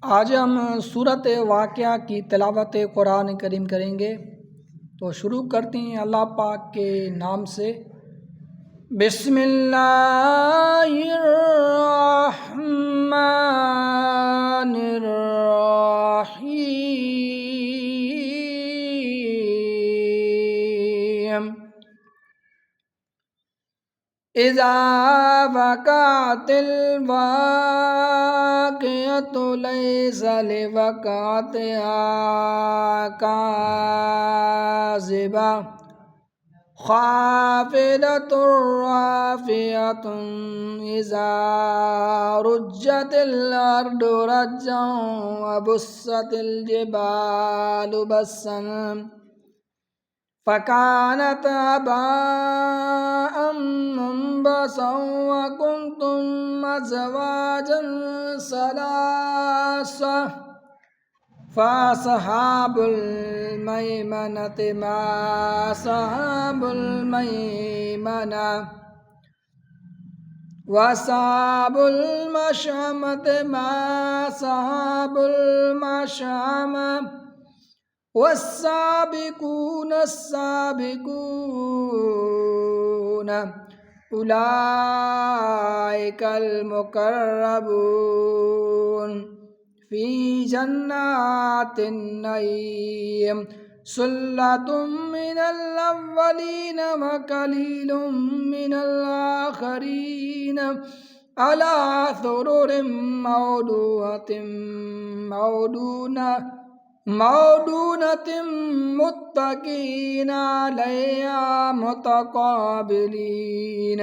आज हम सूरत वाक़या की तिलावत कुरान करीम करेंगे। तो शुरू करते हैं अल्लाह पाक के नाम से। बिस्मिल्लाहिर्रहमानिर्रहीम। इज़ा वक़अतिल वाक़िअतु लैसा लिवक़अतिहा काज़िबा ख़ाफ़िदतुर राफ़िअतुन इज़ा रुज्जतिल अर्दु रज्जन व बुस्सतिल जिबालु बस्सन फ़कानत हबाअम मुंबसन व कुंतुम अज़वाजन सलासा फ़अस्हाबुल मैमनति मा अस्हाबुल मैमना व अस्हाबुल मशअमति मा अस्हाबुल मशअमा वस्साबिकून अस्साबिकून उलाइकल मुक़र्रबून फ़ी जन्नातिन नईम सुल्लतुम मिनल अव्वलीन व कलीलुम मिनल आखरीन अला सुरुरिम मौदूनतिम मुत्तकीन अलैहा मुतक़ाबिलीन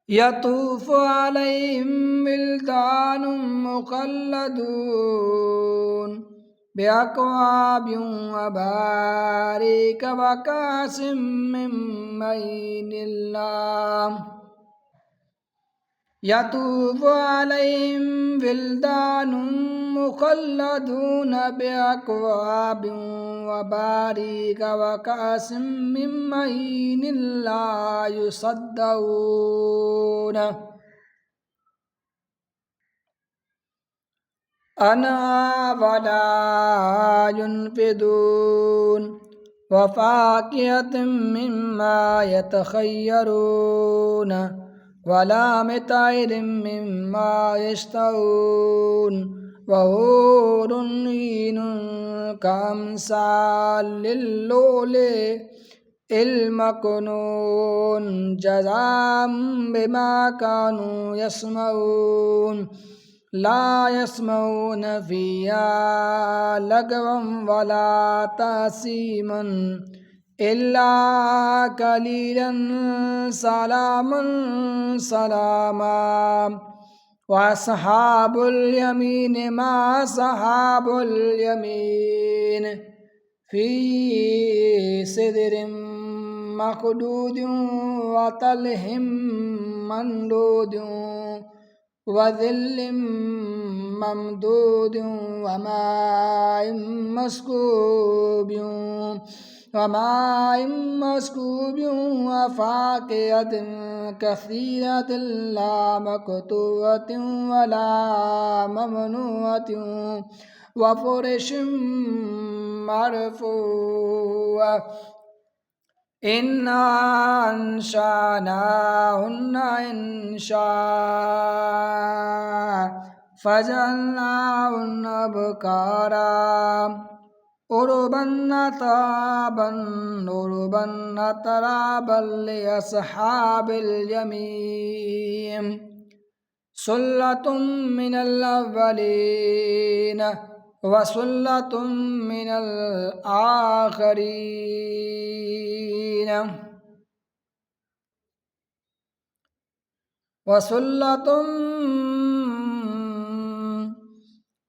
यतूफ़ु अलैहिम विल्दानुम मुख़ल्लदून बिअक्वाबिन व अबारीक व कासिम मिन मईनिल्लाह यतूफ़ु अलैहिम विल्दानुम मुख़ल्लदून बिअक्वाबिन व अबारीक व कासिम मिन मईनिन ला युसद्दऊन अन्हा वला युनफ़िदून व फ़ाकिहतिन मिम्मा यतख़य्यरून वलाहमि तैरिम मिम्मा यश्तहून व हूरुन ईनुन कअम्सालिल लुअलुइल मकनून जज़ाअम बिमा कानू यस्मऊन ला यस्मऊन फ़ीहा लगवन वला तासीमन इल्ला कलीलन सलामुन सलामा व अस्हाबुल यमीन मा अस्हाबुल यमीन फ़ी सिदरिन मख़दूदिन व तलहिम मंदूदिन व ज़िल्लिन ममदूदिन व माइन मस्कूबिन व फ़ाकिहतिन कसीरतिन ला मक़तूअतिन व ला ममनूअतिन व फ़ुरुशिन मरफ़ूअह इन्ना अंशानाहुन्ना इंशाअ फ़जअल्नाहुन्ना अबकारा उरुबन अतराबन लिअस्हाबिल यमीन सुल्लतुम मिनल अव्वलीन व सुल्लतुम मिनल आखरीन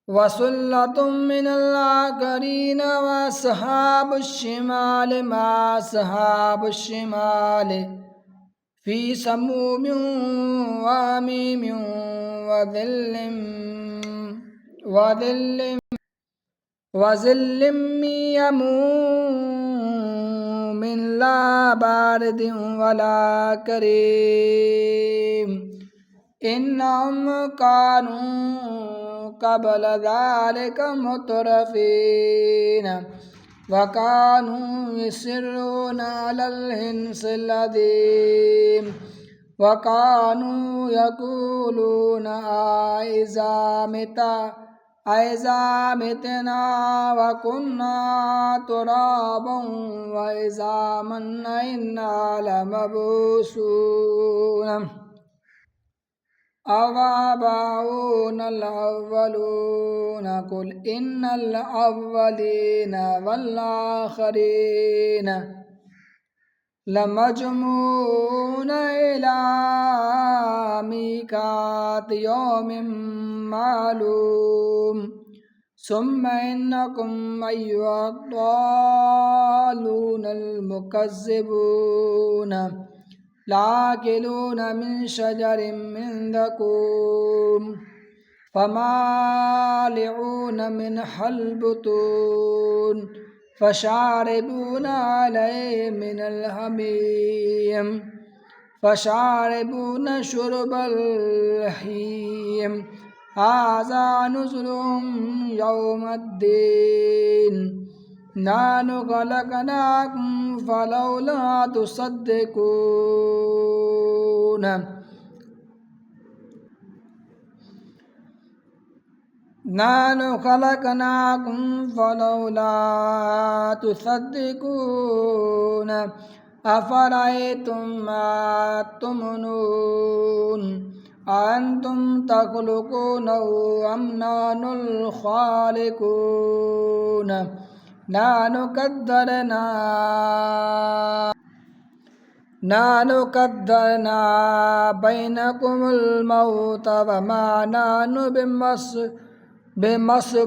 वसुल्लतुम मिनल आखरीन व अस्हाबुश शिमाल मा अस्हाबुश शिमाल फ़ी समूमिन व हमीमिन व ज़िल्लिन मिन यमूमिन ला बारिदिन वला करीम إنهم كانوا قبل ذلك مترفين وكانوا يصرون على الحنث العظيم وكانوا يقولون أإذا متنا وكنا ترابا وعظاما أإنا لمبعوثون أو آباؤنا الأولون قل إن الأولين والآخرين لمجموعون إلى ميقات يوم معلوم ثم إنكم أيها الضالون المكذبون لآكلون من شجر من زقوم فمالئون منها البطون فشاربون عليه من الحميم فشاربون شرب الهيم هذا نزلهم يوم الدين نحن خلقناكم فلولا تصدقون نحن خلقناكم فلولا تصدقون أفرأيتم ما تمنون أأنتم تخلقونه أم نحن الخالقون نحن قدرنا بينكم الموت وما نحن بمسبوقين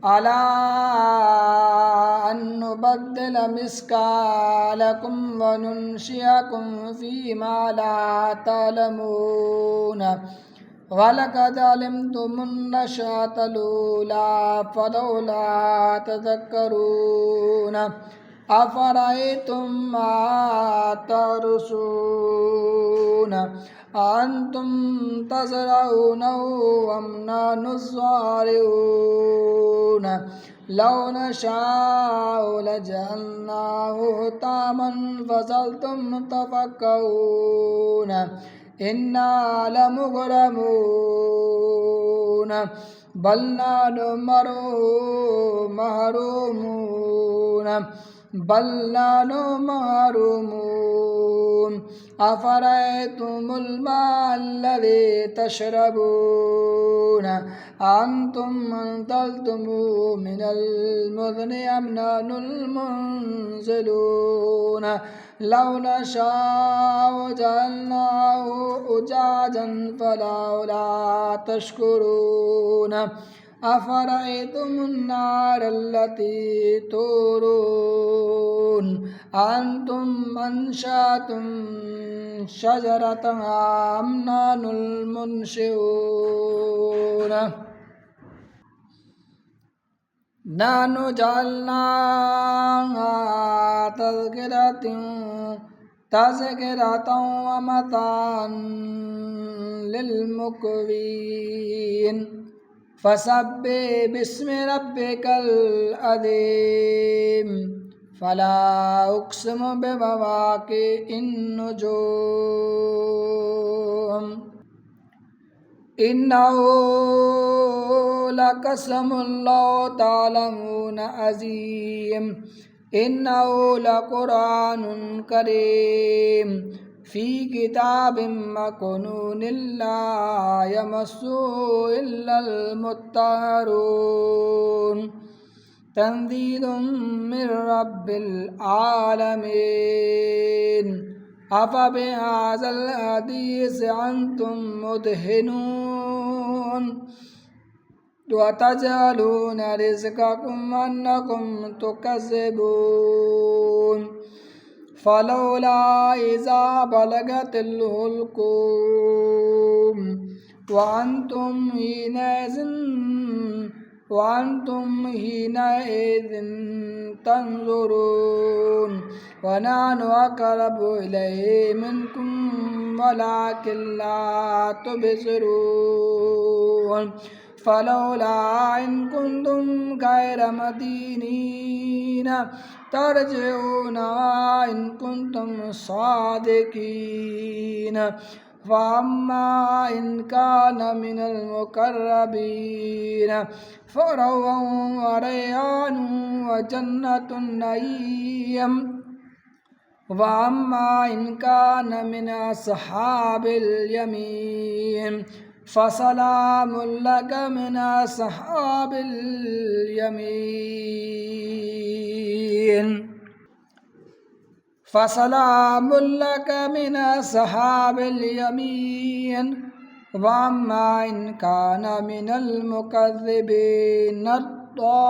على أن نبدل مثقالكم وننشئكم فيما لا تعلمون ولقد علمتم النشأة الأولى فلولا تذكرون أفرأيتم ما تحرثون أأنتم تزرعونه أم نحن الزارعون لو نشاء لجعلناه حطاما فظلتم تفكهون إنا لمغرمون بل نحن محرومون أفرأيتم الماء الذي تشربون أأنتم أنزلتموه من المزن أم نحن المنزلون لو نشاء جعلناه أجاجا فلولا تشكرون أفرأيتم النار التي تورون أأنتم أنشأتم شجرتها أم نحن المنشئون نحن جعلناها تذكرة ومتاعا للمقوين فسبح باسم ربك العظيم فلا أقسم بمواقع النجوم إنه لقسم لو تعلمون عظيم إنه لقرآن كريم في كتاب مكنون لا يمسه إلا المطهرون تنزيل من رب العالمين أفبهذا الحديث أنتم مدهنون وتجعلون رزقكم أنكم تكذبون فلولا إذا بلغت الحلقوم وأنتم حينئذ वअन्तुम हीनइज़ तंज़ुरून वनहनु अक़रबु इलैहि मिनकुम वलाकिन ला तुबसिरून फलौला इन कुंतुम गैर मदीनीन तरजिऊनहा इन कुंतुम सादिकीन फ़अम्मा इन कान मिनल मुक़र्रबीन फ़रौअन व रय्यानुन व जन्नतुन नईम वअम्मा इन कान मिन अस्हाबिल यमीन फ़सलामुन लक मिन अस्हाबिल यमीन फ़सलामुन लक मिन अस्हाबिल यमीन वअम्मा इन कान मिनल मुकज़्ज़िबीन अद्दालीन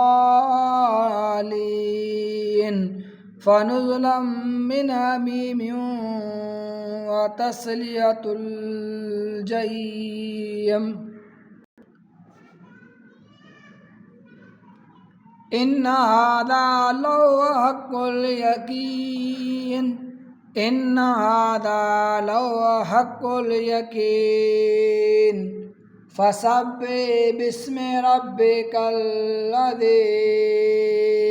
फ़नुज़ुलुम मिन हमीमिन व तस्लियतुल जहीम इन्ना हाज़ा लहुव हक़्क़ुल यकीन इन्ना हाज़ा लहुव हक़्क़ुल यकीन फसब्बिह बिस्मि रब्बिकल अज़ीम।